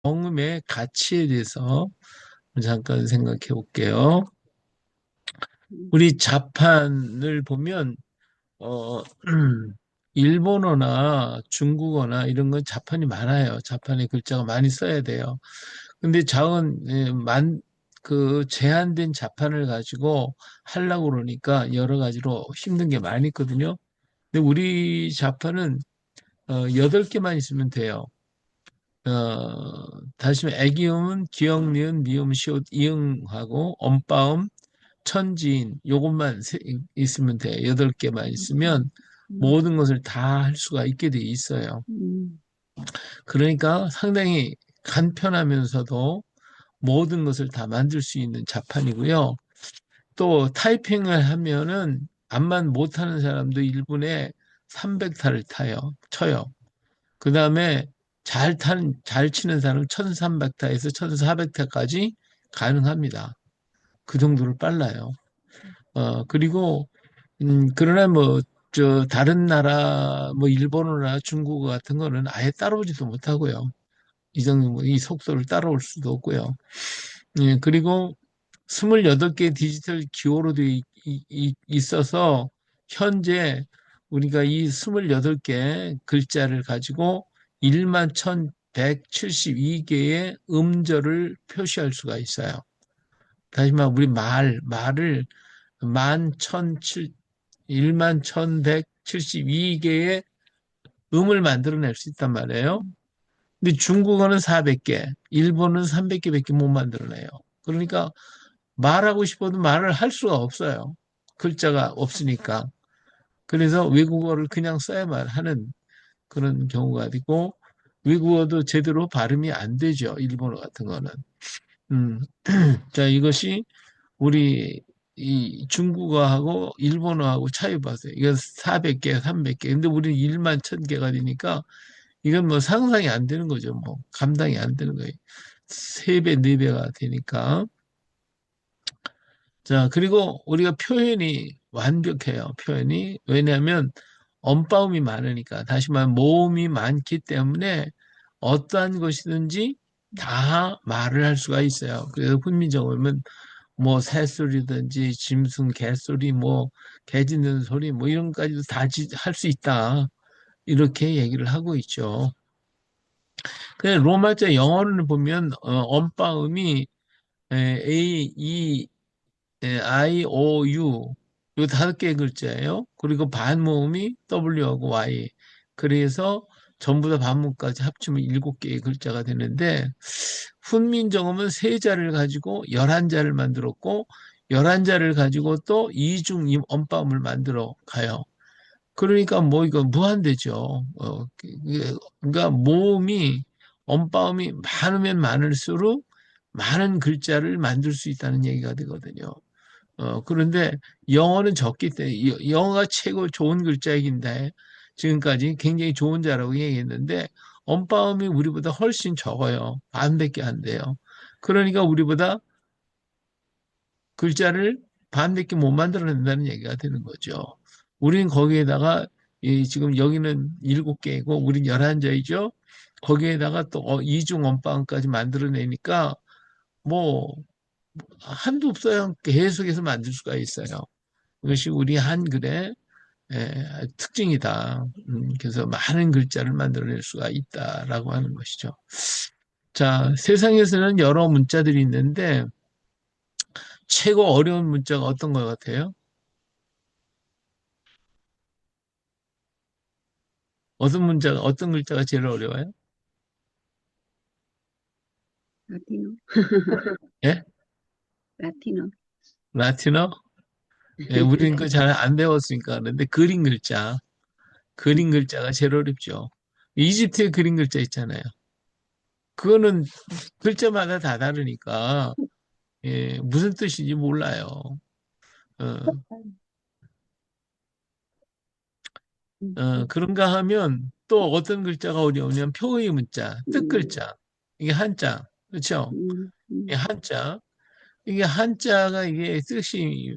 경음의 가치에 대해서 잠깐 생각해 볼게요. 우리 자판을 보면 어, 일본어나 중국어나 이런 건 자판이 많아요. 자판에 글자가 많이 써야 돼요. 근데 그 제한된 자판을 가지고 하려고 그러니까 여러 가지로 힘든 게 많이 있거든요. 근데 우리 자판은 8개만 있으면 돼요. 다시 말해 애기음은 기역, 니은, 미음, 시옷, 이응하고 엄바음, 천지인 요것만 있으면 돼. 8개만 있으면 음, 모든 것을 다 할 수가 있게 돼 있어요. 음, 그러니까 상당히 간편하면서도 모든 것을 다 만들 수 있는 자판이고요. 또 타이핑을 하면은 암만 못하는 사람도 1분에 300타를 쳐요. 그 다음에 잘 치는 사람은 1300타에서 1400타까지 가능합니다. 그 정도로 빨라요. 그리고, 그러나 다른 나라, 일본어나 중국어 같은 거는 아예 따라오지도 못하고요. 이 속도를 따라올 수도 없고요. 예, 그리고 28개 디지털 기호로 있어서 현재 우리가 이 28개 글자를 가지고 1만 1172개의 음절을 표시할 수가 있어요. 다시 말해 우리 말을 만 1만 1172개의 음을 만들어낼 수 있단 말이에요. 근데 중국어는 400개, 일본은 300개밖에 못 만들어내요. 그러니까 말하고 싶어도 말을 할 수가 없어요. 글자가 없으니까. 그래서 외국어를 그냥 써야만 하는 그런 경우가 있고, 외국어도 제대로 발음이 안 되죠. 일본어 같은 거는. 음, 자, 이것이 우리 이 중국어하고 일본어하고 차이 봐세요. 이건 400개, 300개. 근데 우리는 1만 1000개가 되니까 이건 뭐 상상이 안 되는 거죠. 뭐 감당이 안 되는 거예요. 3배, 4배가 되니까. 자, 그리고 우리가 표현이 완벽해요. 표현이. 왜냐하면 언바음이 많으니까. 다시 말하면 모음이 많기 때문에 어떠한 것이든지 다 말을 할 수가 있어요. 그래서 훈민정음은 뭐 새소리든지 짐승 개소리 개 짖는 소리 이런 것까지도 다 할 수 있다. 이렇게 얘기를 하고 있죠. 근데 로마자 영어를 보면 언바음이 A, E, I, O, U 요 5개의 글자예요. 그리고 반모음이 W하고 Y. 그래서 전부 다 반모음까지 합치면 7개의 글자가 되는데 훈민정음은 세 자를 가지고 11자를 만들었고 11자를 가지고 또 이중 언바음을 만들어 가요. 그러니까 이거 무한대죠. 그러니까 모음이 언바음이 많으면 많을수록 많은 글자를 만들 수 있다는 얘기가 되거든요. 그런데 영어는 적기 때문에 영어가 최고 좋은 글자이긴데 지금까지 굉장히 좋은 자라고 얘기했는데 언바음이 우리보다 훨씬 적어요. 반밖에 안 돼요. 그러니까 우리보다 글자를 반밖에 못 만들어낸다는 얘기가 되는 거죠. 우린 거기에다가 지금 여기는 7개이고 우린 11자이죠. 거기에다가 또 이중 언바음까지 만들어내니까 뭐 한도 없어요. 계속해서 만들 수가 있어요. 이것이 우리 한글의 특징이다. 그래서 많은 글자를 만들어낼 수가 있다라고 하는 것이죠. 자, 세상에서는 여러 문자들이 있는데 최고 어려운 문자가 어떤 것 같아요? 어떤 글자가 제일 어려워요? 라티노, 예? 라티노. 라틴어? 예, 우리는 그 잘 안 배웠으니까 그런데 그림 글자가 제일 어렵죠. 이집트의 그림 글자 있잖아요. 그거는 글자마다 다 다르니까 무슨 뜻인지 몰라요. 어, 그런가 하면 또 어떤 글자가 어려우냐면 표의 문자, 음, 뜻글자. 이게 한자. 그렇죠? 음, 이게 음, 한자. 이게 한자가 이게 뜻이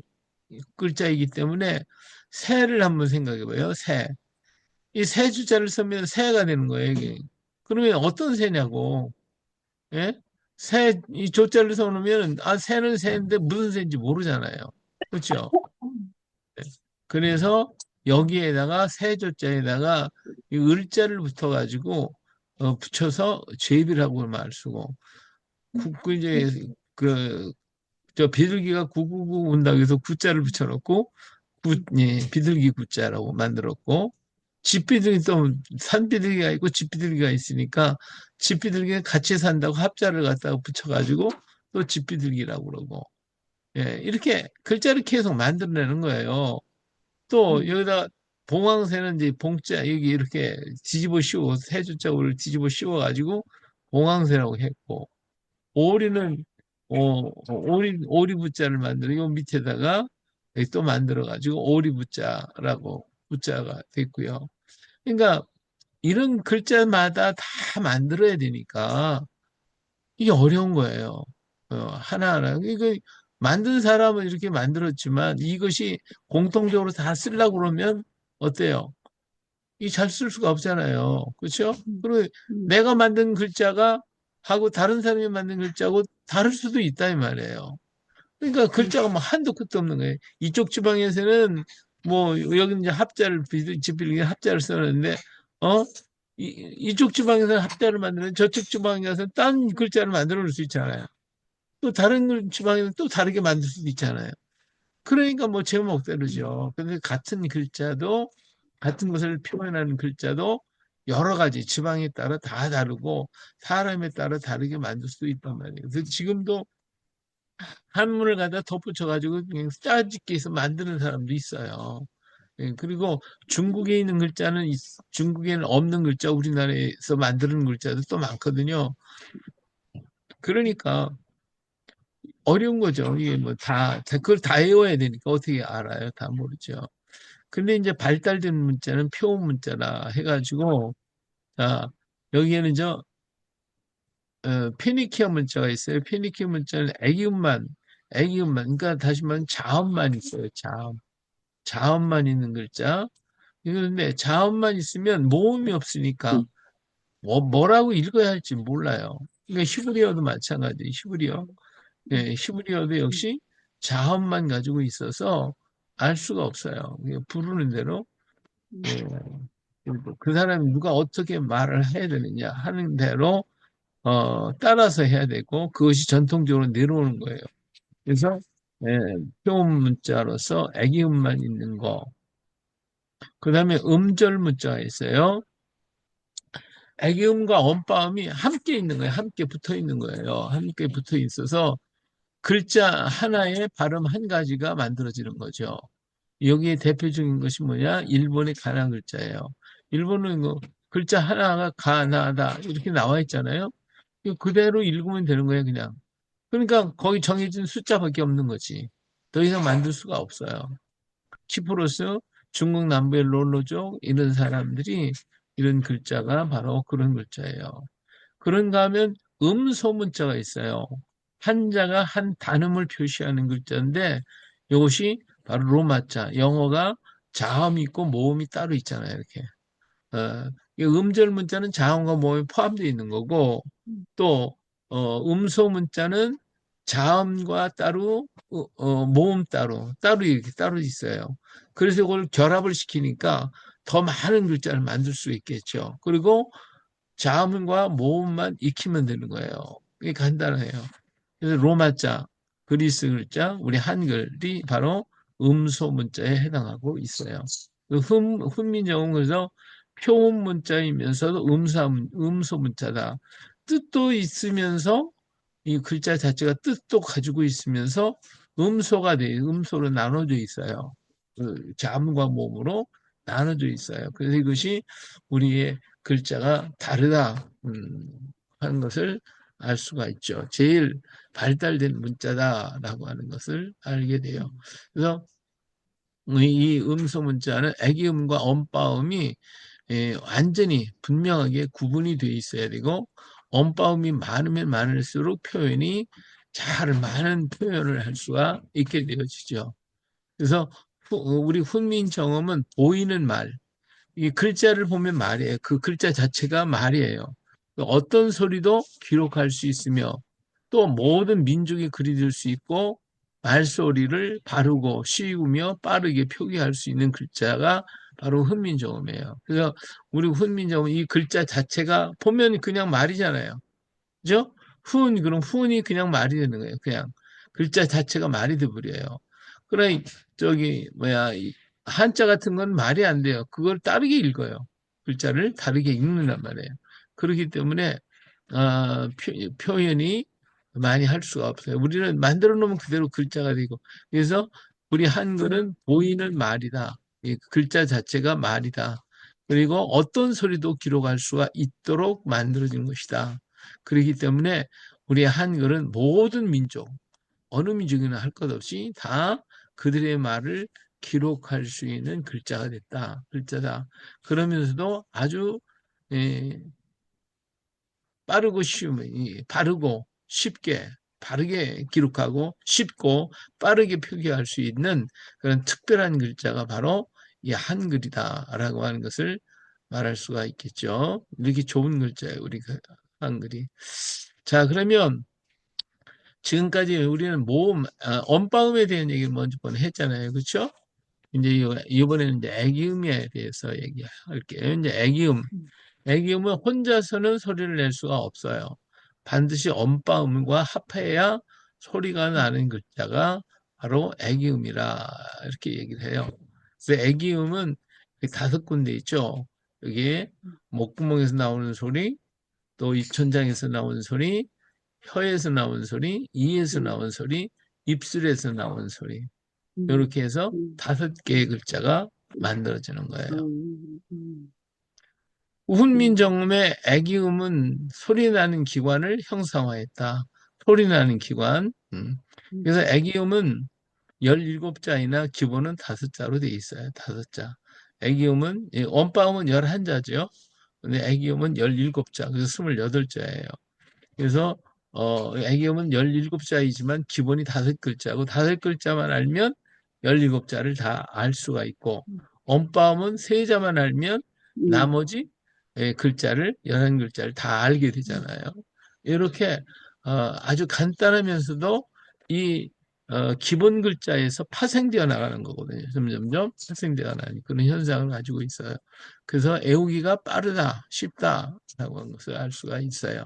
글자이기 때문에 새를 한번 생각해 봐요. 새. 이 새 주자를 쓰면 새가 되는 거예요, 이게. 그러면 어떤 새냐고. 예? 새, 이 조자를 써놓으면, 아, 새는 새인데 무슨 새인지 모르잖아요. 그렇죠? 예. 그래서 여기에다가 새 조자에다가 이 을자를 붙어가지고, 붙여서 제비라고 말 쓰고, 이제, 그, 저 비둘기가 구구구 온다고 해서 구자를 붙여놓고, 예, 비둘기 구자라고 만들었고, 집비둘기 또 산비둘기가 있고 집비둘기가 있으니까 집비둘기는 같이 산다고 합자를 갖다가 붙여가지고 또 집비둘기라고 그러고 예, 이렇게 글자를 계속 만들어내는 거예요. 또 여기다 봉황새는 이제 봉자 여기 이렇게 뒤집어 씌워 세 줄자를 뒤집어 씌워가지고 봉황새라고 했고 오리는 오리 부자를 만들어 요 밑에다가 여기 또 만들어가지고 오리 부자라고 부자가 됐고요. 그러니까 이런 글자마다 다 만들어야 되니까 이게 어려운 거예요. 하나하나. 이거 만든 사람은 이렇게 만들었지만 이것이 공통적으로 다 쓰려고 그러면 어때요? 이 잘 쓸 수가 없잖아요. 그렇죠? 그리고 내가 만든 글자가 하고 다른 사람이 만든 글자하고 다를 수도 있다 이 말이에요. 그러니까 글자가 뭐 한도 끝도 없는 거예요. 이쪽 지방에서는 뭐 여기 이제 합자를 지필기 합자를 써는데 어 이쪽 지방에서는 합자를 만드는 저쪽 지방에 가서는 딴 글자를 만들어 놓을 수 있잖아요. 또 다른 지방에는 또 다르게 만들 수도 있잖아요. 그러니까 뭐 제목대로죠. 근데 같은 글자도 같은 것을 표현하는 글자도 여러 가지 지방에 따라 다 다르고 사람에 따라 다르게 만들 수도 있단 말이에요. 그래서 지금도 한문을 갖다 덧붙여가지고 그냥 짜집기 해서 만드는 사람도 있어요. 예, 그리고 중국에 있는 글자는 중국에는 없는 글자 우리나라에서 만드는 글자도 또 많거든요. 그러니까 어려운 거죠. 이게 뭐 그걸 다 외워야 되니까 어떻게 알아요? 다 모르죠. 근데 이제 발달된 문자는 표음 문자라 해가지고, 자, 여기에는 페니키아 문자가 있어요. 페니키아 문자는 애기음만, 그러니까 다시 말하면 자음만 있어요. 자음만 있는 글자. 그런데 자음만 있으면 모음이 없으니까 뭐라고 읽어야 할지 몰라요. 그러니까 히브리어도 마찬가지. 히브리어도 역시 자음만 가지고 있어서 알 수가 없어요. 부르는 대로 예, 그리고 그 사람이 누가 어떻게 말을 해야 되느냐 하는 대로 따라서 해야 되고 그것이 전통적으로 내려오는 거예요. 그래서 예, 표음 문자로서 애기음만 있는 거. 그다음에 음절 문자가 있어요. 애기음과 엄빠음이 함께 있는 거예요. 함께 붙어 있는 거예요. 함께 붙어 있어서 글자 하나에 발음 한 가지가 만들어지는 거죠. 여기에 대표적인 것이 뭐냐? 일본의 가나 글자예요. 일본은 글자 하나가 가나다 이렇게 나와 있잖아요. 이거 그대로 읽으면 되는 거예요, 그냥. 그러니까 거기 정해진 숫자밖에 없는 거지. 더 이상 만들 수가 없어요. 키프로스, 중국 남부의 롤로족 이런 사람들이 이런 글자가 바로 그런 글자예요. 그런가 하면 음소문자가 있어요. 한자가 한 단음을 표시하는 글자인데 이것이 바로 로마자. 영어가 자음이 있고 모음이 따로 있잖아요. 이렇게. 이 음절 문자는 자음과 모음이 포함되어 있는 거고 또 음소 문자는 자음과 따로 모음 따로 이렇게 따로 있어요. 그래서 이걸 결합을 시키니까 더 많은 글자를 만들 수 있겠죠. 그리고 자음과 모음만 익히면 되는 거예요. 이게 간단해요. 그래서 로마자, 그리스 글자, 우리 한글이 바로 음소 문자에 해당하고 있어요. 훈민정음 그래서 표음 문자이면서도 음소 문자다. 뜻도 있으면서 이 글자 자체가 뜻도 가지고 있으면서 음소가 돼요. 음소로 나눠져 있어요. 그 자음과 모음으로 나눠져 있어요. 그래서 이것이 우리의 글자가 다르다 하는 것을 알 수가 있죠. 제일 발달된 문자다라고 하는 것을 알게 돼요. 그래서 이 음소 문자는 애기음과 엄빠음이 완전히 분명하게 구분이 돼 있어야 되고 엄빠음이 많으면 많을수록 표현이 잘 많은 표현을 할 수가 있게 되어지죠. 그래서 우리 훈민정음은 보이는 말, 이 글자를 보면 말이에요. 그 글자 자체가 말이에요. 어떤 소리도 기록할 수 있으며 또 모든 민족이 그리질 수 있고 말소리를 바르고 쉬우며 빠르게 표기할 수 있는 글자가 바로 훈민정음이에요. 그래서 우리 훈민정음 이 글자 자체가 보면 그냥 말이잖아요. 그죠? 그럼 훈이 그냥 말이 되는 거예요. 그냥 글자 자체가 말이 돼버려요. 그러니 저기 뭐야 이 한자 같은 건 말이 안 돼요. 그걸 다르게 읽어요. 글자를 다르게 읽는단 말이에요. 그렇기 때문에 표현이 많이 할 수가 없어요. 우리는 만들어 놓으면 그대로 글자가 되고 그래서 우리 한글은 보이는 말이다. 이 글자 자체가 말이다. 그리고 어떤 소리도 기록할 수가 있도록 만들어진 것이다. 그렇기 때문에 우리 한글은 모든 민족, 어느 민족이나 할 것 없이 다 그들의 말을 기록할 수 있는 글자가 됐다. 글자다. 그러면서도 아주 예, 빠르고 쉬운, 바르고 쉽게 바르게 기록하고 쉽고 빠르게 표기할 수 있는 그런 특별한 글자가 바로 이 한글이다라고 하는 것을 말할 수가 있겠죠. 이렇게 좋은 글자예요, 우리 한글이. 자, 그러면 지금까지 우리는 모음, 언빠음에 대한 얘기를 먼저 했잖아요. 그렇죠? 이제 이번에는 이제 애기음에 대해서 얘기할게요. 이제 애기음. 애기음은 혼자서는 소리를 낼 수가 없어요. 반드시 언빠음과 합해야 소리가 나는 글자가 바로 애기음이라 이렇게 얘기를 해요. 그래서 애기음은 다섯 군데 있죠. 여기 목구멍에서 나오는 소리, 또 입천장에서 나오는 소리, 혀에서 나오는 소리, 이에서 음, 나오는 소리, 입술에서 나오는 소리. 음, 이렇게 해서 음, 다섯 개의 글자가 만들어지는 거예요. 음, 음, 음, 훈민정음의 애기음은 소리나는 기관을 형상화했다. 소리나는 기관. 음, 그래서 애기음은 17자이나 기본은 5자로 되어 있어요. 5자. 애기음은, 원바음은 11자죠. 근데 애기음은 17자, 그래서 28자예요. 그래서 애기음은 17자이지만 기본이 5글자고 5글자만 알면 17자를 다 알 수가 있고 언바음은 3자만 알면 음, 나머지 글자를 11글자를 다 알게 되잖아요. 이렇게 아주 간단하면서도 이 기본 글자에서 파생되어 나가는 거거든요. 점점점 파생되어 나가는 그런 현상을 가지고 있어요. 그래서 애우기가 빠르다, 쉽다라고 하는 것을 알 수가 있어요.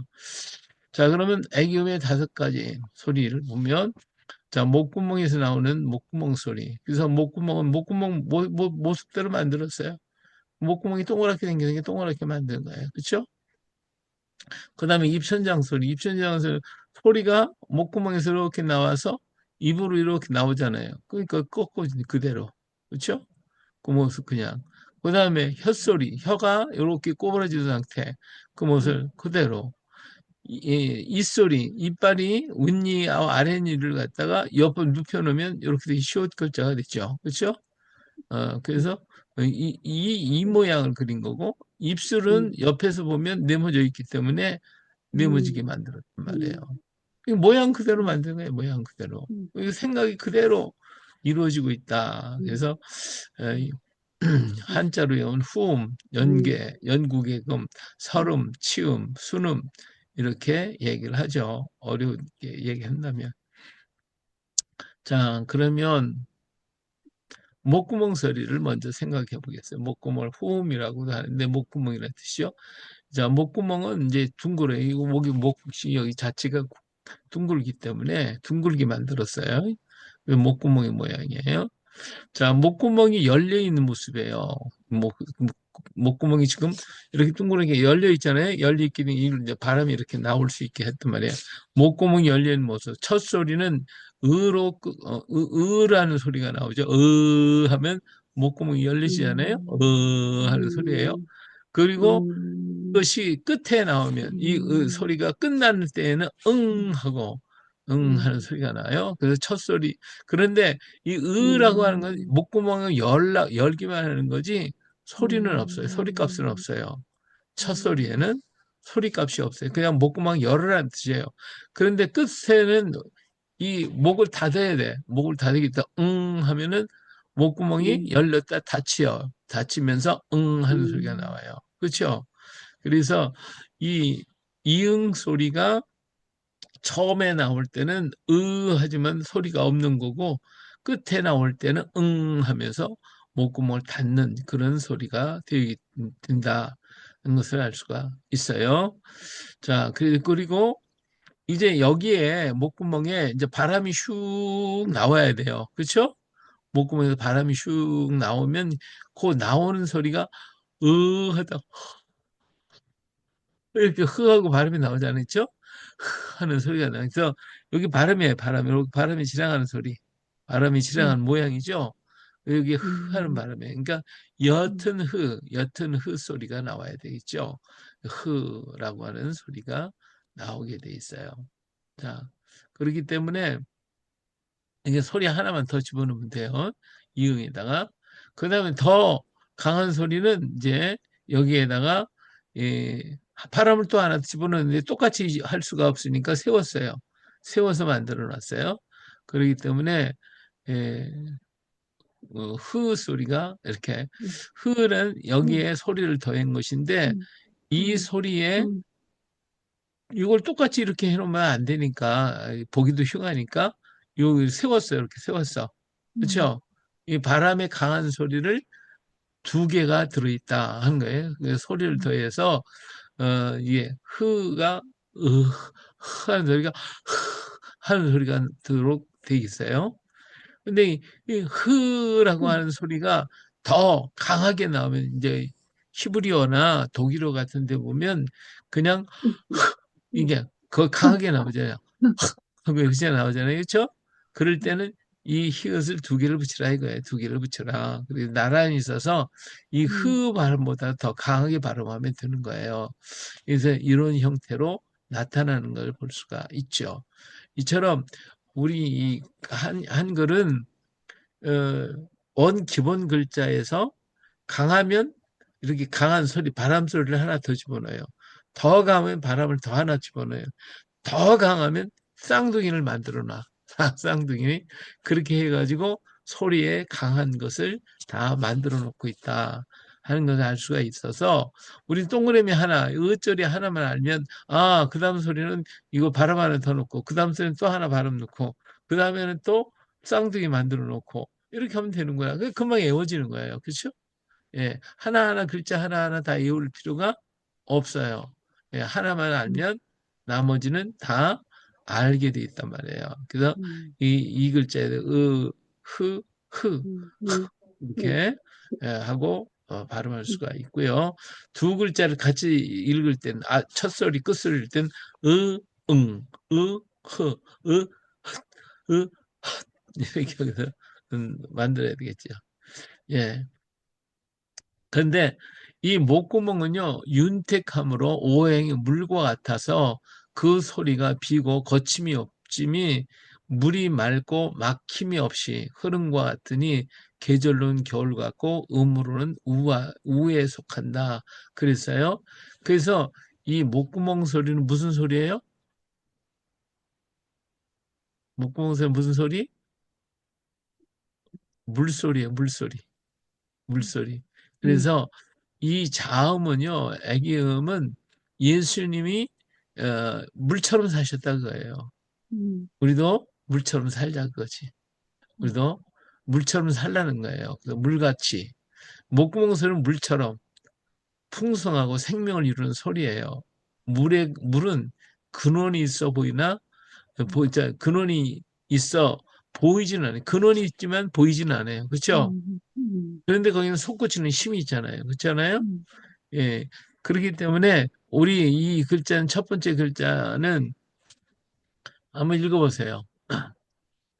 자, 그러면 애기음의 5가지 소리를 보면, 자, 목구멍에서 나오는 목구멍 소리. 그래서 목구멍은 목구멍 모습대로 만들었어요. 목구멍이 동그랗게 생기는 게 동그랗게 만든 거예요. 그렇죠? 그 다음에 입천장 소리. 입천장 소리가 목구멍에서 이렇게 나와서 입으로 이렇게 나오잖아요. 그러니까 꺾고 그대로. 그렇죠? 그 모습 그냥. 그 다음에 혀소리. 혀가 이렇게 꼬부라진 상태. 그 모습 그대로. 이소리, 이빨이 윗니와 아랫니를 갖다가 옆으로 눕혀놓으면 이렇게 되게 시옷 글자가 됐죠. 그렇죠? 그래서 이 모양을 그린 거고 입술은 옆에서 보면 네모져 있기 때문에 네모지게 음, 만들었단 말이에요. 음, 이 모양 그대로 만든 거예요. 모양 그대로. 음, 이 생각이 그대로 이루어지고 있다. 음, 그래서 에, 한자로 외운 후음, 음, 연계, 연구개금, 설음, 치음, 순음 이렇게 얘기를 하죠. 어렵게 얘기한다면. 자, 그러면 목구멍 소리를 먼저 생각해 보겠어요. 목구멍을 후음이라고도 하는데 목구멍이라는 뜻이요. 자, 목구멍은 이제 둥그러요. 이거 목이 여기 자체가 둥글기 때문에 둥글게 만들었어요. 목구멍의 모양이에요. 자, 목구멍이 열려 있는 모습이에요. 목구멍이 지금 이렇게 둥그렇게 열려 있잖아요. 열려 있기 때문에 이제 바람이 이렇게 나올 수 있게 했단 말이에요. 목구멍이 열려 있는 모습. 첫 소리는 으라는 소리가 나오죠. 하면 목구멍이 열리잖아요. 하는 소리예요. 음, 그리고 음, 그것이 끝에 나오면 이 음, 소리가 끝나는 때에는 응 하고 응 하는 음, 소리가 나요. 그래서 첫 소리. 그런데 이 으라고 하는 건 음, 목구멍을 열기만 하는 거지 소리는 없어요. 소리값은 없어요. 첫 소리에는 소리값이 없어요. 그냥 목구멍 열으라는 뜻이에요. 그런데 끝에는 이 목을 닫아야 돼. 목을 닫으겠다. 응 하면은 목구멍이 음, 열렸다 닫히요. 닫히면서 응 하는 소리가 음, 나와요. 그렇죠? 그래서 이 이응 소리가 처음에 나올 때는 으 하지만 소리가 없는 거고 끝에 나올 때는 응 하면서 목구멍을 닫는 그런 소리가 된다는 것을 알 수가 있어요. 자, 그리고 이제 여기에 목구멍에 이제 바람이 슉 나와야 돼요. 그렇죠? 목구멍에서 바람이 슉 나오면 그 나오는 소리가 으 하다 이렇게 흐하고 발음이 나오잖아요. 그렇죠? 하는 소리가 나요. 그래서 여기 발음이에요. 발음. 여기 바람이 지나가는 소리. 바람이 음, 지나가는 모양이죠. 여기 흐 하는 음, 발음이에요. 그러니까 음, 옅은 흐 소리가 나와야 되겠죠. 흐라고 하는 소리가 나오게 돼 있어요. 자, 그렇기 때문에 이게 소리 하나만 더 집어넣으면 돼요. 이응에다가. 그 다음에 더 강한 소리는 이제 여기에다가 예, 바람을 또 하나 집어넣는데 똑같이 할 수가 없으니까 세웠어요. 세워서 만들어 놨어요. 그렇기 때문에 예, 흐 소리가 이렇게 흐는 음, 여기에 소리를 더한 것인데 음, 이 음, 소리에 음, 이걸 똑같이 이렇게 해놓으면 안 되니까 보기도 흉하니까 요 세웠어요. 이렇게 세웠어. 음, 그렇죠? 이 바람의 강한 소리를 두 개가 들어있다 한 거예요. 그 소리를 음, 더해서 이게 흐가 으 하는 소리가 하는 소리가 들도록 돼 있어요. 근데 이 흐라고 음, 하는 소리가 더 강하게 나오면 이제 히브리어나 독일어 같은 데 보면 그냥 음, 이게 그 음, 강하게 나오잖아요. 하고 이렇게 나오잖아요. 그렇죠? 그럴 때는 이 히읗을 두 개를 붙이라 이거예요. 두 개를 붙여라. 그리고 나란히 있어서 이 음, 흐 발음보다 더 강하게 발음하면 되는 거예요. 그래서 이런 형태로 나타나는 걸 볼 수가 있죠. 이처럼 우리 이 한글은 원 기본 글자에서 강하면 이렇게 강한 소리, 바람 소리를 하나 더 집어넣어요. 더 강하면 바람을 더 하나 집어넣어요. 더 강하면 쌍둥이를 만들어 놔. 쌍둥이. 그렇게 해가지고 소리에 강한 것을 다 만들어 놓고 있다 하는 것을 알 수가 있어서 우리 동그라미 하나, 어쩌리 하나만 알면 아, 그 다음 소리는 이거 바람 하나 더 넣고 그 다음 소리는 또 하나 바람 넣고 그 다음에는 또 쌍둥이 만들어 놓고 이렇게 하면 되는 거야. 그 금방 외워지는 거예요. 그렇죠? 예, 하나하나 글자 하나하나 다 외울 필요가 없어요. 예, 하나만 알면 나머지는 다 알게 돼 있단 말이에요. 그래서 음, 이 글자에 흐, 흐 음, 음, 이렇게 예, 하고 발음할 수가 있고요. 두 글자를 같이 읽을 때는 첫 소리, 끝 소리일 땐 응, 흐, 으, 이렇게 해서 만들어야 되겠죠. 예. 근데 이 목구멍은요, 윤택함으로 오행이 물과 같아서 그 소리가 비고 거침이 없짐이 물이 맑고 막힘이 없이 흐름과 같으니 계절로는 겨울 같고 음으로는 우에 속한다. 그랬어요. 그래서 이 목구멍 소리는 무슨 소리예요? 목구멍 소리 무슨 소리? 물소리예요, 물소리. 물소리. 음, 그래서 이 자음은요, 애기음은 예수님이 물처럼 사셨다 그거예요. 음, 우리도 물처럼 살자 그거지. 음, 우리도 물처럼 살라는 거예요. 그래서 물같이 목구멍 소리는 물처럼 풍성하고 생명을 이루는 소리예요. 물은 근원이 있어 보이나 근원이 있어 보이지는 않아요. 근원이 있지만 보이지는 않아요. 그렇죠? 그런데 거기는 솟구치는 힘이 있잖아요. 그렇잖아요? 음. 예. 그렇기 때문에 우리 이 글자는 첫 번째 글자는 한번 읽어보세요.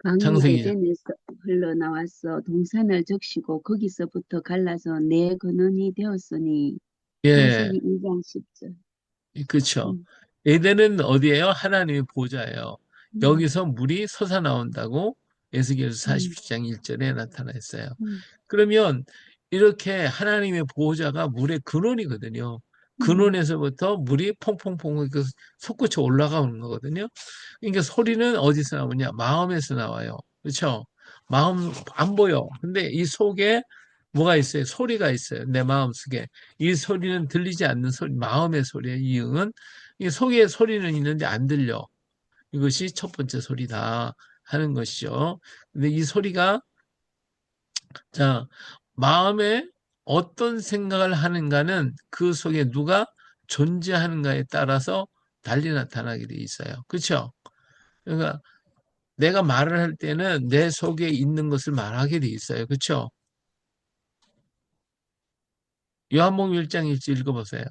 강이 창세기. 에덴에서 흘러나와서 동산을 적시고 거기서부터 갈라서 내 근원이 되었으니 예, 창세기 2장 10절. 그렇죠. 음, 에덴은 어디예요? 하나님의 보좌예요. 음, 여기서 물이 솟아나온다고 에스겔서 음, 47장 1절에 나타났어요. 음, 그러면 이렇게 하나님의 보호자가 물의 근원이거든요. 음, 근원에서부터 물이 퐁퐁퐁 그 솟구쳐 올라가는 거거든요. 그러니까 소리는 어디서 나오냐? 마음에서 나와요. 그렇죠? 마음 안 보여. 근데 이 속에 뭐가 있어요? 소리가 있어요. 내 마음 속에. 이 소리는 들리지 않는 소리, 마음의 소리예요. 이응은. 이 속에 소리는 있는데 안 들려. 이것이 첫 번째 소리다 하는 것이죠. 근데 이 소리가 자, 마음에 어떤 생각을 하는가는 그 속에 누가 존재하는가에 따라서 달리 나타나게 돼 있어요. 그렇죠? 그러니까 내가 말을 할 때는 내 속에 있는 것을 말하게 돼 있어요. 그렇죠? 요한복음 1장 1절 읽어보세요.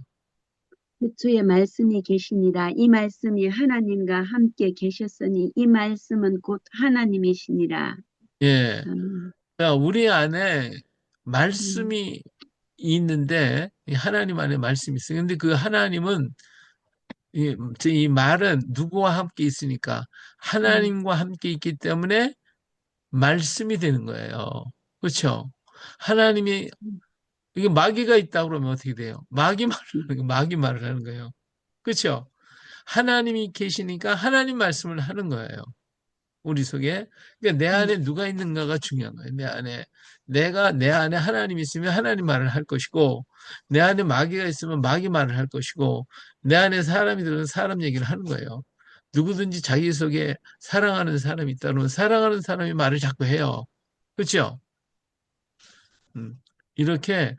태초에 말씀이 계시니라. 이 말씀이 하나님과 함께 계셨으니 이 말씀은 곧 하나님이시니라. 예. 아멘. 그러니까 우리 안에 음, 말씀이 있는데 이 하나님 안에 말씀이 있어요. 근데 그 하나님은 이 말은 누구와 함께 있으니까 음, 하나님과 함께 있기 때문에 말씀이 되는 거예요. 그렇죠? 하나님이 음, 이게 마귀가 있다 그러면 어떻게 돼요? 음, 마귀 말을 하는 거예요. 그렇죠? 하나님이 계시니까 하나님 말씀을 하는 거예요. 우리 속에. 그러니까 내 음, 안에 누가 있는가가 중요한 거예요. 내 안에 하나님이 있으면 하나님 말을 할 것이고, 내 안에 마귀가 있으면 마귀 말을 할 것이고, 내 안에 사람이 들으면 사람 얘기를 하는 거예요. 누구든지 자기 속에 사랑하는 사람이 있다면 사랑하는 사람이 말을 자꾸 해요. 그렇죠? 음, 이렇게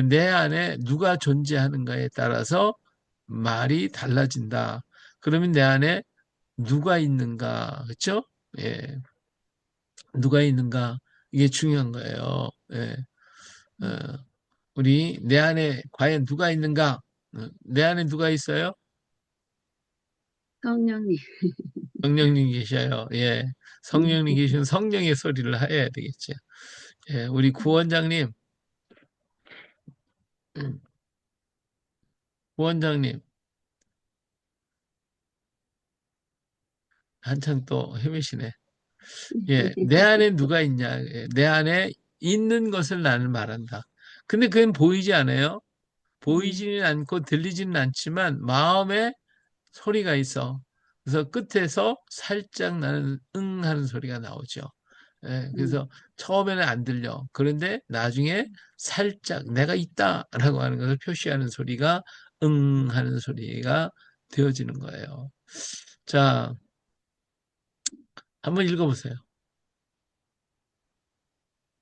내 안에 누가 존재하는가에 따라서 말이 달라진다. 그러면 내 안에 누가 있는가, 그렇죠? 예, 누가 있는가 이게 중요한 거예요. 예, 음. 우리 내 안에 과연 누가 있는가? 내 안에 누가 있어요? 성령님. 성령님 계셔요. 예, 네. 성령님 계신 성령의 소리를 해야 되겠죠. 예, 우리 구원장님, 음, 구원장님 한참 또 헤매시네. 예, 내 안에 누가 있냐? 예, 내 안에 있는 것을 나는 말한다. 근데 그건 보이지 않아요? 음, 보이지는 않고 들리지는 않지만 마음에 소리가 있어. 그래서 끝에서 살짝 나는 응 하는 소리가 나오죠. 예, 음, 그래서 처음에는 안 들려. 그런데 나중에 살짝 내가 있다라고 하는 것을 표시하는 소리가 응 하는 소리가 되어지는 거예요. 자, 한번 읽어보세요.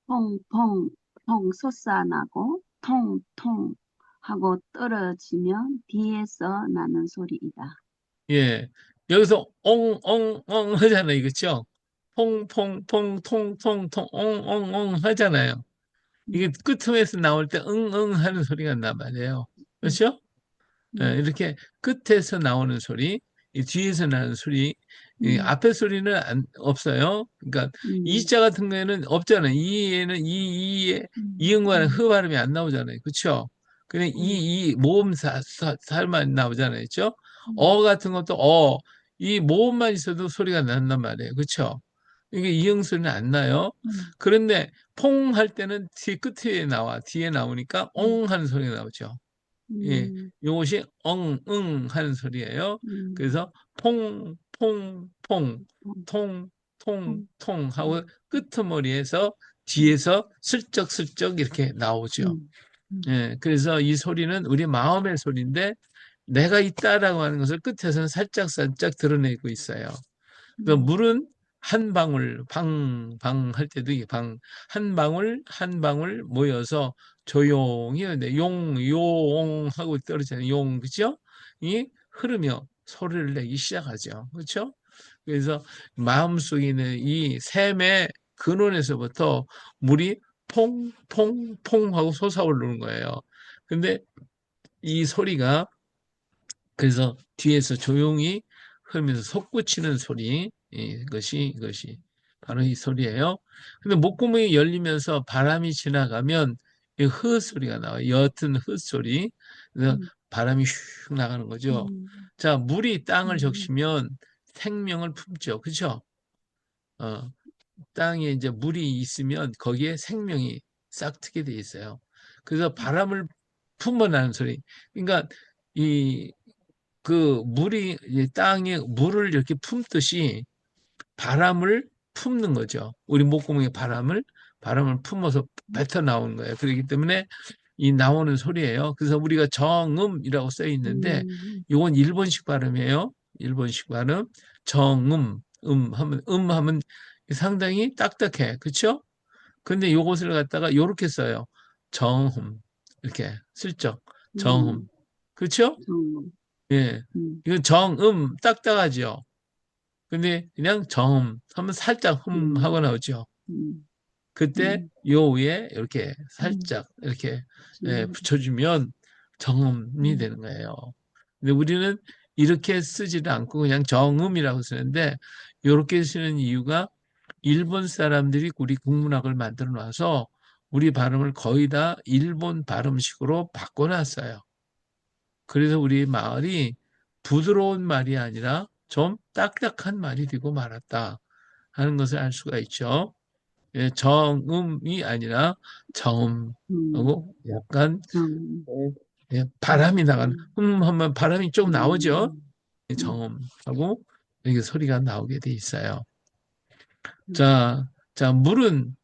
펑펑 펑 솟아나고 통통 하고 떨어지면 뒤에서 나는 소리이다. 예. 여기서 엉엉엉 하잖아요. 그렇죠? 퐁퐁퐁 통통통 엉엉엉 하잖아요. 이게 음, 끝에서 나올 때 응응 하는 소리가 난단 말이에요. 음, 그렇죠? 예, 음, 이렇게 끝에서 나오는 소리, 이 뒤에서 나는 소리, 이 음, 앞에 소리는 없어요. 그러니까 음, 이자 같은 거에는 없잖아요. 이에는 음, 이응과는 음, 흐 발음이 안 나오잖아요. 그렇죠? 그냥 음, 이 모음사 살만 나오잖아요. 그렇죠? 음, 어 같은 것도 이 모음만 있어도 소리가 난단 말이에요. 그렇죠? 이게 이응 소리는 안 나요. 음, 그런데 퐁 할 때는 뒤에 끝에 나와. 뒤에 나오니까 음, 옹 하는 소리가 나오죠. 예, 음, 요것이 엉, 응 하는 소리예요. 음, 그래서 퐁, 퐁, 퐁, 음, 통, 통, 음, 통 하고 음, 끄트머리에서 음, 뒤에서 슬쩍슬쩍 이렇게 나오죠. 음, 음, 예, 그래서 이 소리는 우리 마음의 소리인데 내가 있다라고 하는 것을 끝에서는 살짝살짝 드러내고 있어요. 그래서 음, 물은 한 방울, 방 할 때도 이게 한 방울, 한 방울 모여서 조용히 하는데 용 하고 떨어지는 그죠? 이 흐르며 소리를 내기 시작하죠. 그렇죠? 그래서 마음속에 있는 이 샘의 근원에서부터 물이 퐁퐁퐁 하고 솟아오르는 거예요. 근데 이 소리가 그래서 뒤에서 조용히 흐르면서 솟구치는 소리, 이것이 바로 이 소리예요. 근데 목구멍이 열리면서 바람이 지나가면 이흐 소리가 나와요. 옅은 흐 소리. 그래서 음, 바람이 슉 나가는 거죠. 음, 자, 물이 땅을 음, 적시면 생명을 품죠. 그죠? 어, 땅에 이제 물이 있으면 거기에 생명이 싹트게 돼 있어요. 그래서 바람을 품어나는 소리. 그러니까 이 그 물이 땅에 물을 이렇게 품듯이 바람을 품는 거죠. 우리 목구멍에 바람을 품어서 뱉어 나오는 거예요. 그렇기 때문에 이 나오는 소리예요. 그래서 우리가 정음이라고 써 있는데 음, 이건 일본식 발음이에요. 일본식 발음. 정음, 하면 상당히 딱딱해. 그렇죠? 근데 요것을 갖다가 요렇게 써요. 정음. 이렇게 슬쩍 정음. 음, 그렇죠? 정, 예. 음, 이건 정음 딱딱하죠. 근데 그냥 정음 하면 살짝 하고 음, 나오죠. 음, 그때 음, 요 위에 이렇게 음, 살짝 이렇게 정, 붙여주면 정음이 음, 되는 거예요. 근데 우리는 이렇게 쓰지를 않고 그냥 정음이라고 쓰는데 이렇게 쓰는 이유가 일본 사람들이 우리 국문학을 만들어 놔서 우리 발음을 거의 다 일본 발음식으로 바꿔놨어요. 그래서 우리 말이 부드러운 말이 아니라 좀 딱딱한 말이 되고 말았다 하는 것을 알 수가 있죠. 예, 정음이 아니라 음, 정음하고 약간 정, 예, 바람이 나가는 음, 하면 바람이 좀 나오죠. 음, 예, 음, 정음하고 이렇게 소리가 나오게 돼 있어요. 음, 자, 물은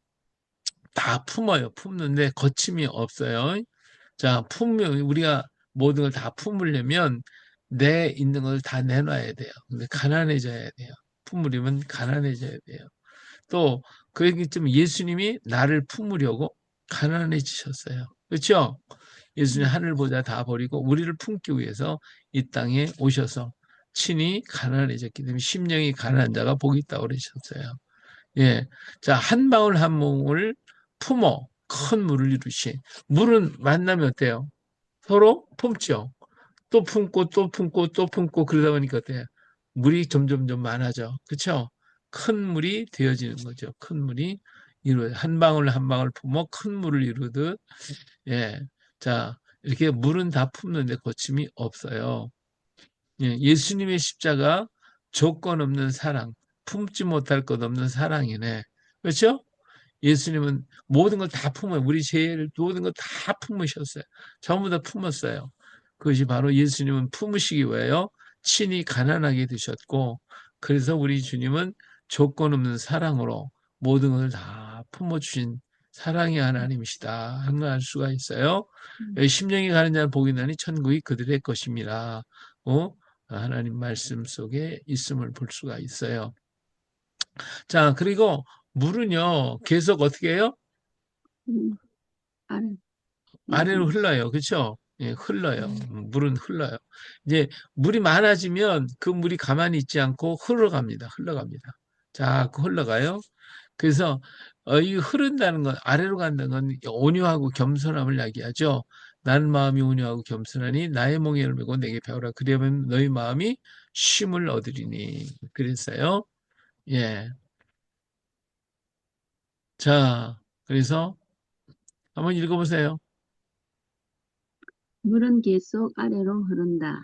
다 품어요. 품는데 거침이 없어요. 자, 품으면 우리가 모든 걸 다 품으려면 내 있는 걸 다 내놔야 돼요. 근데 가난해져야 돼요. 품으려면 가난해져야 돼요. 또 그 얘기 좀 예수님이 나를 품으려고 가난해지셨어요. 그렇죠? 예수님 음, 하늘보다 다 버리고 우리를 품기 위해서 이 땅에 오셔서 친히 가난해졌기 때문에 심령이 가난한 자가 복이 있다고 그러셨어요. 예. 자, 한 방울 한 방울 품어 큰 물을 이루신. 물은 만나면 어때요? 서로 품죠. 또 품고 또 품고 또 품고 그러다 보니까 어때요? 물이 점점점 많아져. 그렇죠? 큰 물이 되어지는 거죠. 큰 물이 이루어 한 방울 한 방울 품어 큰 물을 이루듯 예. 자, 이렇게 물은 다 품는데 거침이 없어요. 예, 예수님의 십자가 조건 없는 사랑, 품지 못할 것 없는 사랑이네. 그렇죠? 예수님은 모든 걸 다 품어요. 우리 죄를 모든 걸 다 품으셨어요. 전부 다 품었어요. 그것이 바로 예수님은 품으시기 위하여 친히 가난하게 되셨고, 그래서 우리 주님은 조건 없는 사랑으로 모든 것을 다 품어주신 사랑의 하나님이시다 하는 걸 알 수가 있어요. 음, 심령이 가는 자는 복이 나니 천국이 그들의 것입니다. 하나님 말씀 속에 있음을 볼 수가 있어요. 자, 그리고 물은요, 계속 어떻게 해요? 알아, 아래로 내려가면서. 흘러요. 그렇죠? 예, 흘러요. 음, 물은 흘러요. 이제 물이 많아지면 그 물이 가만히 있지 않고 흘러갑니다. 흘러갑니다. 자꾸 흘러가요. 그래서 이 흐른다는 건 아래로 간다는 건 온유하고 겸손함을 이야기하죠. 나는 마음이 온유하고 겸손하니 나의 멍에를 메고 내게 배우라. 그러면 너희 마음이 쉼을 얻으리니. 그랬어요. 예. 자, 그래서 한번 읽어보세요. 물은 계속 아래로 흐른다.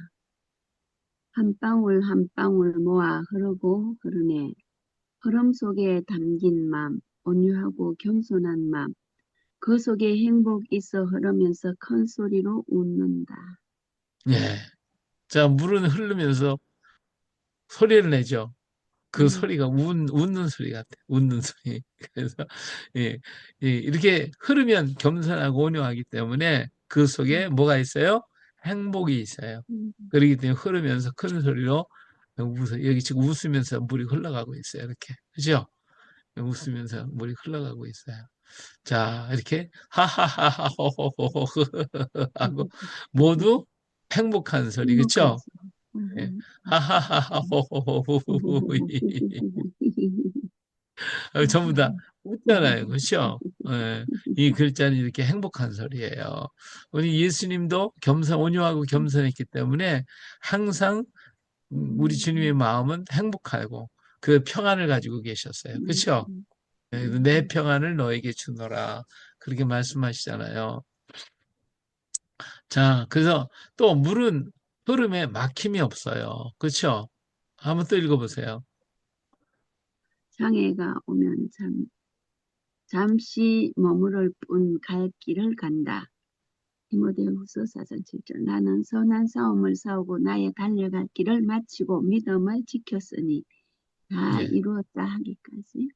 한 방울 한 방울 모아 흐르고 흐르네. 흐름 속에 담긴 맘, 온유하고 겸손한 맘, 그 속에 행복 있어 흐르면서 큰 소리로 웃는다. 예. 자, 물은 흐르면서 소리를 내죠. 그 음, 소리가 웃는 소리 같아. 웃는 소리. 그래서 예, 이렇게 흐르면 겸손하고 온유하기 때문에 그 속에 음, 뭐가 있어요? 행복이 있어요. 음, 그렇기 때문에 흐르면서 큰 소리로 여기 지금 웃으면서 물이 흘러가고 있어요. 이렇게. 그죠? 웃으면서 물이 흘러가고 있어요. 자, 이렇게 하하하하호호호 하고 모두 행복한 소리. 그쵸? 행복하지. 예. 하하하하호호호호 전부 다 웃잖아요. 그렇죠? 예, 이 글자는 이렇게 행복한 소리예요. 우리 예수님도 온유하고 겸손했기 때문에 항상 우리 주님의 마음은 행복하고 그 평안을 가지고 계셨어요. 그렇죠? 내 평안을 너에게 주노라. 그렇게 말씀하시잖아요. 자, 그래서 또 물은 흐름에 막힘이 없어요. 그렇죠? 한번 또 읽어보세요. 장애가 오면 잠시 머무를 뿐 갈 길을 간다. 디모데후서 4장 7절. 나는 선한 싸움을 싸우고 나의 달려갈 길을 마치고 믿음을 지켰으니 다 예. 이루었다 하기까지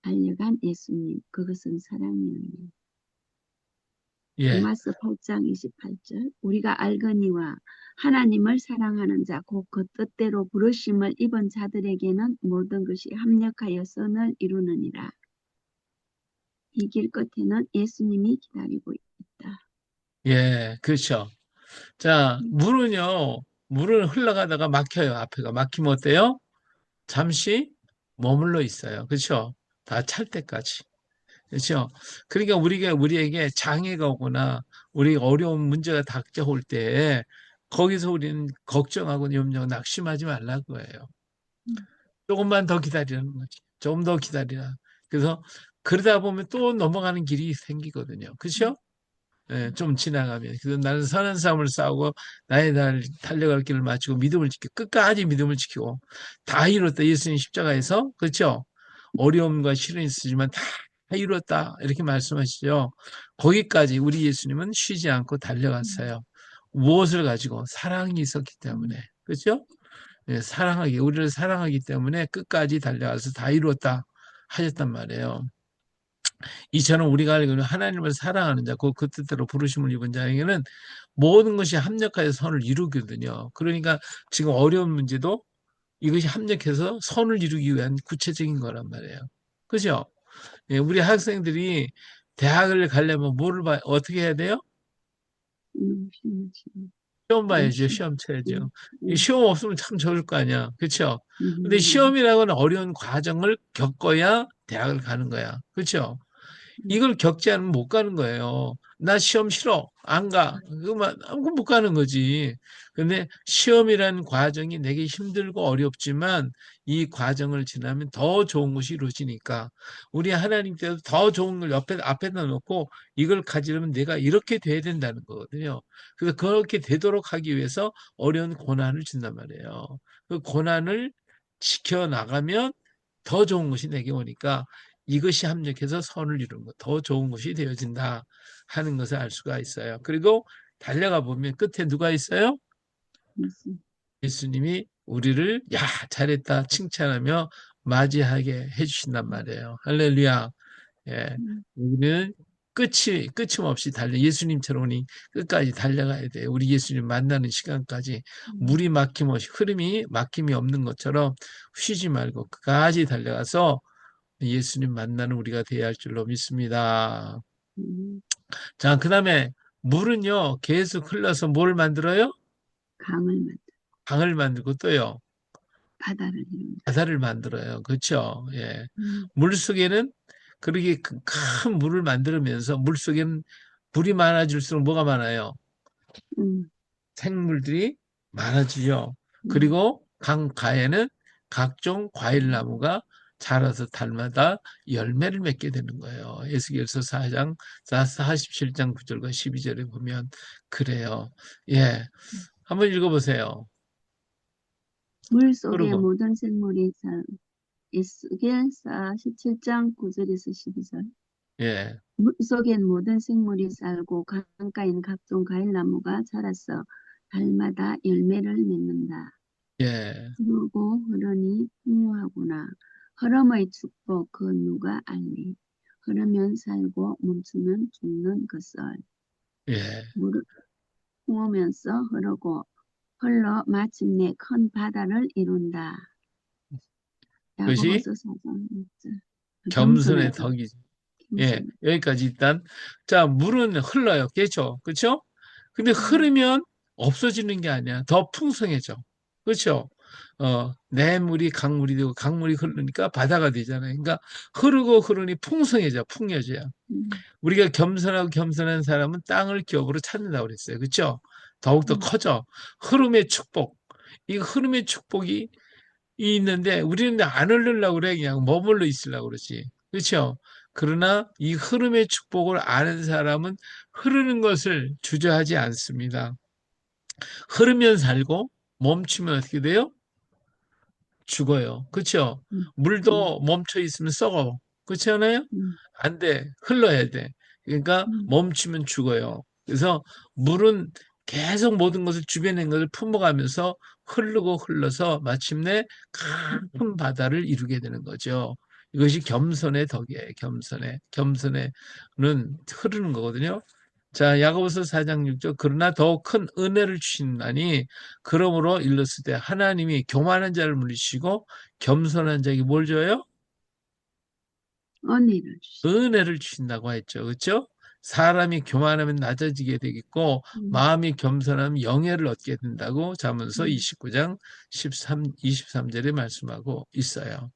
달려간 예수님. 그것은 사랑이었네. 예, 로마서 8장 28절 우리가 알거니와 하나님을 사랑하는 자 곧 그 뜻대로 부르심을 입은 자들에게는 모든 것이 합력하여 선을 이루느니라. 이 길 끝에는 예수님이 기다리고 있다. 예, 그렇죠. 자, 물은 흘러가다가 막혀요. 앞에가 막히면 어때요? 잠시 머물러 있어요. 그렇죠? 다 찰 때까지. 그렇죠? 그러니까 우리에게 장애가 오거나 우리 어려운 문제가 닥쳐올 때 거기서 우리는 걱정하고 염려하고 낙심하지 말라는 거예요. 조금만 더 기다리라는 거지. 조금 더 기다리라. 그래서 그러다 보면 또 넘어가는 길이 생기거든요. 그렇죠? 예, 좀 지나가면. 그래서 나는 선한 싸움을 싸우고 나의 날 달려갈 길을 마치고 믿음을 지키고 끝까지 믿음을 지키고 다 이뤘다. 예수님 십자가에서 그렇죠? 어려움과 시련이 있으지만 다 이뤘다. 이렇게 말씀하시죠. 거기까지 우리 예수님은 쉬지 않고 달려갔어요. 무엇을 가지고? 사랑이 있었기 때문에. 그렇죠? 예, 우리를 사랑하기 때문에 끝까지 달려가서 다 이뤘다 하셨단 말이에요. 이처럼 우리가 알고 있는 하나님을 사랑하는 자, 그 뜻대로 부르심을 입은 자에게는 모든 것이 합력하여 선을 이루거든요. 그러니까 지금 어려운 문제도 이것이 합력해서 선을 이루기 위한 구체적인 거란 말이에요. 그죠? 예, 우리 학생들이 대학을 가려면 어떻게 해야 돼요? 시험, 시험 봐야죠. 열심히. 시험 쳐야죠. 이 음, 시험 없으면 참 좋을 거 아니야. 그렇죠? 근데 음, 시험이라고는 어려운 과정을 겪어야 대학을 가는 거야. 그렇죠? 음, 이걸 겪지 않으면 못 가는 거예요. 나 시험 싫어. 안 가. 그럼 못 가는 거지. 근데 시험이라는 과정이 내게 힘들고 어렵지만 이 과정을 지나면 더 좋은 것이 이루어지니까 우리 하나님께서 더 좋은 걸 앞에다 놓고 이걸 가지려면 내가 이렇게 돼야 된다는 거거든요. 그래서 그렇게 되도록 하기 위해서 어려운 고난을 준단 말이에요. 그 고난을 지켜나가면 더 좋은 것이 내게 오니까 이것이 합력해서 선을 이루는 것, 더 좋은 것이 되어진다 하는 것을 알 수가 있어요. 그리고 달려가 보면 끝에 누가 있어요? 무슨, 예수님이 우리를 야 잘했다 칭찬하며 맞이하게 해주신단 말이에요. 할렐루야. 예, 음, 우리는 끝임 없이 예수님처럼 우리 끝까지 달려가야 돼요. 우리 예수님 만나는 시간까지 음, 물이 막힘없이 흐름이 막힘이 없는 것처럼 쉬지 말고 끝까지 달려가서 예수님 만나는 우리가 되어야 할 줄로 믿습니다. 음, 자, 그 다음에 물은요, 계속 흘러서 뭘 만들어요? 강을 만들, 강을 만들고 또요, 바다를 이룬다. 바다를 만들어요. 그렇죠? 예. 음, 물 속에는 그렇게 큰 물을 만들면서 물 속에는 물이 많아질수록 뭐가 많아요? 음, 생물들이 많아지죠. 음, 그리고 강가에는 각종 과일나무가 자라서 달마다 열매를 맺게 되는 거예요. 에스겔서 4장 47장 9절과 12절에 보면 그래요. 예. 한번 읽어보세요. 물 속의 그리고 모든 생물이 에스겔 47장 9절에서 12절. 예. 물속엔 모든 생물이 살고 강가인 각종 과일나무가 자라서 달마다 열매를 맺는다. 예. 흐르고 흐르니 풍요하구나. 흐름의 축복 그 누가 알리. 흐르면 살고 멈추면 죽는 것을. 예. 물을 부으면서 흐르고 흘러 마침내 큰 바다를 이룬다. 그것이 야고보서 4장 6절. 겸손의 겸손의 덕, 덕이지. 예. 겸손의. 여기까지 일단 자, 물은 흘러요. 그렇죠? 그렇죠? 근데 음, 흐르면 없어지는 게 아니야. 더 풍성해져. 그렇죠? 내물이 강물이 되고 강물이 흐르니까 바다가 되잖아요. 그러니까 흐르고 흐르니 풍성해져, 풍요져요. 음, 우리가 겸손하고 겸손한 사람은 땅을 기업으로 찾는다고 그랬어요. 그렇죠? 더욱더 음, 커져. 흐름의 축복. 이 흐름의 축복이 있는데 우리는 안 흐르려고 그래. 그냥 머물러 있으려고 그러지. 그렇죠? 그러나 이 흐름의 축복을 아는 사람은 흐르는 것을 주저하지 않습니다. 흐르면 살고 멈추면 어떻게 돼요? 죽어요. 그렇죠? 음, 음, 물도 멈춰 있으면 썩어. 그렇지 않아요? 음, 안 돼. 흘러야 돼. 그러니까 음, 멈추면 죽어요. 그래서 물은 계속 모든 것을 주변에 있는 것을 품어가면서 흐르고 흘러서 마침내 큰 바다를 이루게 되는 거죠. 이것이 겸손의 덕이에요. 겸손의. 겸손에는 흐르는 거거든요. 자, 야고보서 4장 6절. 그러나 더 큰 은혜를 주신다니 그러므로 일렀을 때 하나님이 교만한 자를 물리시고 겸손한 자에게 뭘 줘요? 은혜를 주시. 은혜를 주신다고 했죠. 그렇죠? 사람이 교만하면 낮아지게 되겠고 음, 마음이 겸손하면 영예를 얻게 된다고 잠언서 음, 29장 23절에 말씀하고 있어요.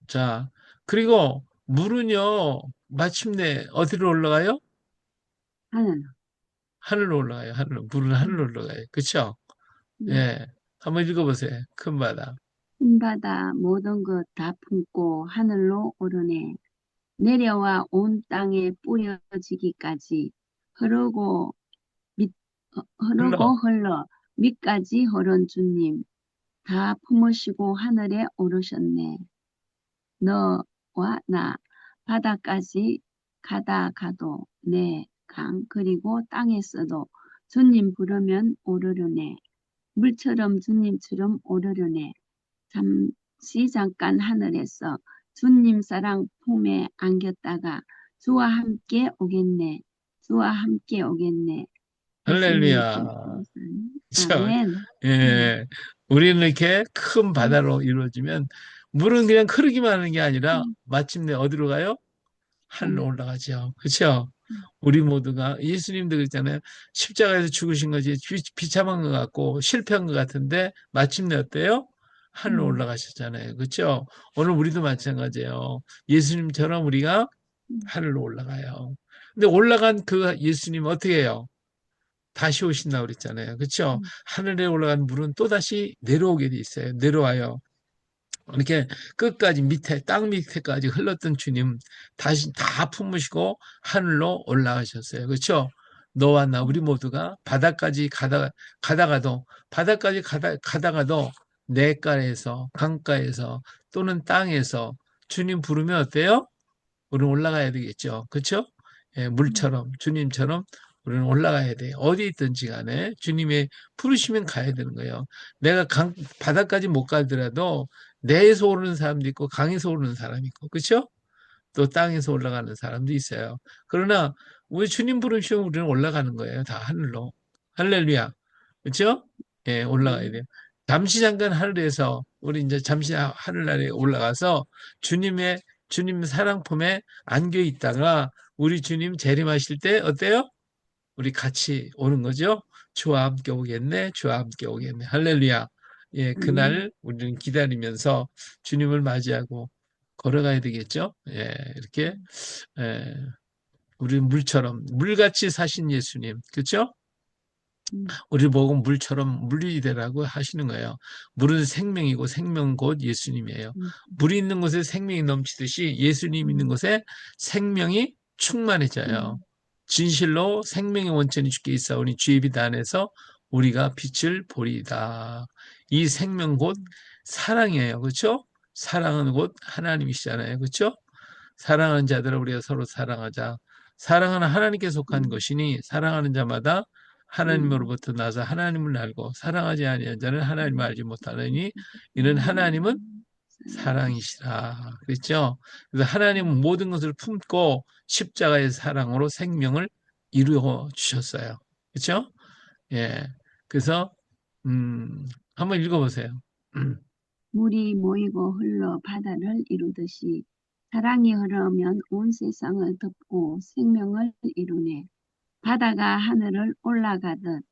자, 그리고 물은요, 마침내 어디로 올라가요? 하나님. 하늘로 올라가요. 하늘로. 물은 하늘로 음, 올라가요. 그쵸? 음. 예. 한번 읽어보세요. 큰 바다. 큰 바다 모든 것 다 품고 하늘로 오르네. 내려와 온 땅에 뿌려지기까지 흐르고 밑, 흘러. 흐르고 흘러 밑까지 흐른 주님 다 품으시고 하늘에 오르셨네. 너와 나 바다까지 가다 가도 내 강 그리고 땅에서도 주님 부르면 오르려네. 물처럼 주님처럼 오르려네. 잠시 잠깐 하늘에서 주님 사랑 품에 안겼다가 주와 함께 오겠네. 주와 함께 오겠네. 예수님 할렐루야. 오시는 그쵸? 아멘. 음, 예. 우리는 이렇게 큰 음, 바다로 이루어지면 물은 그냥 흐르기만 하는 게 아니라 음, 마침내 어디로 가요? 하늘로 하늘. 올라가죠. 그렇죠? 음, 우리 모두가 예수님도 그랬잖아요. 십자가에서 죽으신 것이 비참한 것 같고 실패한 것 같은데 마침내 어때요? 하늘로 음, 올라가셨잖아요. 그렇죠? 오늘 우리도 마찬가지예요. 예수님처럼 우리가 음, 하늘로 올라가요. 근데 올라간 그 예수님 어떻게 해요? 다시 오신다고 그랬잖아요. 그렇죠? 음, 하늘에 올라간 물은 또다시 내려오게 돼 있어요. 내려와요. 이렇게 끝까지 밑에 땅 밑에까지 흘렀던 주님 다시 다 품으시고 하늘로 올라가셨어요. 그렇죠? 너와 나 우리 음, 모두가 바다까지 가다가도 바다까지 가다가도 내가에서 강가에서 또는 땅에서 주님 부르면 어때요? 우리는 올라가야 되겠죠. 그렇죠? 예, 음, 물처럼 주님처럼 우리는 올라가야 돼요. 어디 있든지 간에 주님의 부르시면 가야 되는 거예요. 내가 바다까지 못 가더라도 내에서 오르는 사람도 있고 강에서 오르는 사람이 있고 그렇죠? 또 땅에서 올라가는 사람도 있어요. 그러나 우리 주님 부르시면 우리는 올라가는 거예요. 다 하늘로. 할렐루야. 그렇죠? 예, 올라가야 돼요. 아멘. 잠시 잠깐 하늘에서 우리 이제 잠시 하늘나라에 올라가서 주님의 주님 사랑 품에 안겨 있다가 우리 주님 재림하실 때 어때요? 우리 같이 오는 거죠. 주와 함께 오겠네. 주와 함께 오겠네. 할렐루야. 예, 아멘. 그날 우리는 기다리면서 주님을 맞이하고 걸어가야 되겠죠. 예, 이렇게 음, 예, 우리 물처럼 물같이 사신 예수님, 그렇죠? 음, 우리 보고 물처럼 물이 되라고 하시는 거예요. 물은 생명이고 생명 곧 예수님이에요. 음, 물이 있는 곳에 생명이 넘치듯이 예수님 있는 음, 곳에 생명이 충만해져요. 음, 진실로 생명의 원천이 주께 있사오니 주의 빛 안에서 우리가 빛을 보리다. 이 생명 곧 음, 사랑이에요. 그렇죠? 사랑은 곧 하나님이시잖아요. 그렇죠? 사랑하는 자들을 우리가 서로 사랑하자. 사랑은 하나님께 속한 음, 것이니 사랑하는 자마다 음, 하나님으로부터 나서 하나님을 알고 사랑하지 아니한 자는 하나님을 음, 알지 못하느니 이는 하나님은 하나님 사랑이시다. 사랑이시라. 그랬죠? 그래서 하나님은 모든 것을 품고 십자가의 사랑으로 생명을 이루어 주셨어요. 그렇죠? 예. 그래서 한번 읽어보세요. 물이 모이고 흘러 바다를 이루듯이 사랑이 흐르면 온 세상을 덮고 생명을 이루네. 바다가 하늘을 올라가듯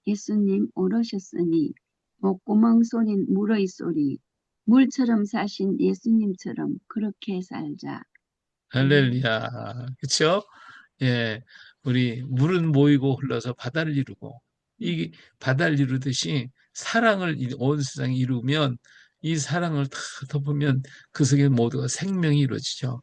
예수님 오르셨으니 목구멍 쏘린 물의 소리 물처럼 사신 예수님처럼 그렇게 살자. 아멘. 할렐루야. 그렇죠? 예, 우리 물은 모이고 흘러서 바다를 이루고 이 바다를 이루듯이 사랑을 온 세상에 이루면 이 사랑을 다 덮으면 그 속에 모두가 생명이 이루어지죠.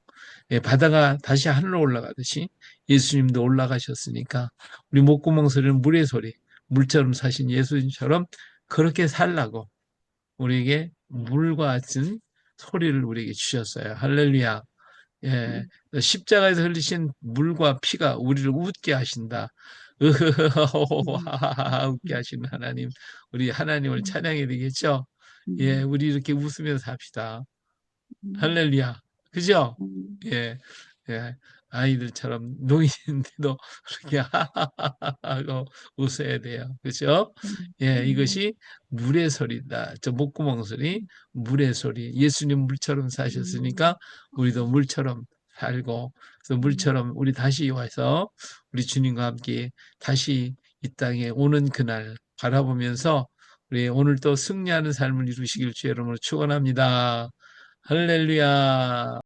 예, 바다가 다시 하늘로 올라가듯이 예수님도 올라가셨으니까 우리 목구멍 소리는 물의 소리, 물처럼 사신 예수님처럼 그렇게 살라고 우리에게 물과 같은 소리를 우리에게 주셨어요. 할렐루야. 예, 음, 십자가에서 흘리신 물과 피가 우리를 웃게 하신다. 음, 으흐흐흐 웃게 음, 하시는 하나님, 우리 하나님을 음, 찬양해야 되겠죠? 예, 음, 우리 이렇게 웃으면서 합시다. 음, 할렐루야. 그죠? 음, 예, 예. 아이들처럼 노인인데도 그렇게 하하하하 하고 웃어야 돼요. 그죠? 예, 네. 이것이 물의 소리다. 저 목구멍 소리, 물의 소리. 예수님 물처럼 음, 사셨으니까 우리도 물처럼 살고, 그래서 음, 물처럼 우리 다시 와서 우리 주님과 함께 다시 이 땅에 오는 그날 바라보면서 우리 오늘 또 승리하는 삶을 이루시길 주의 이름으로 축원합니다. 할렐루야.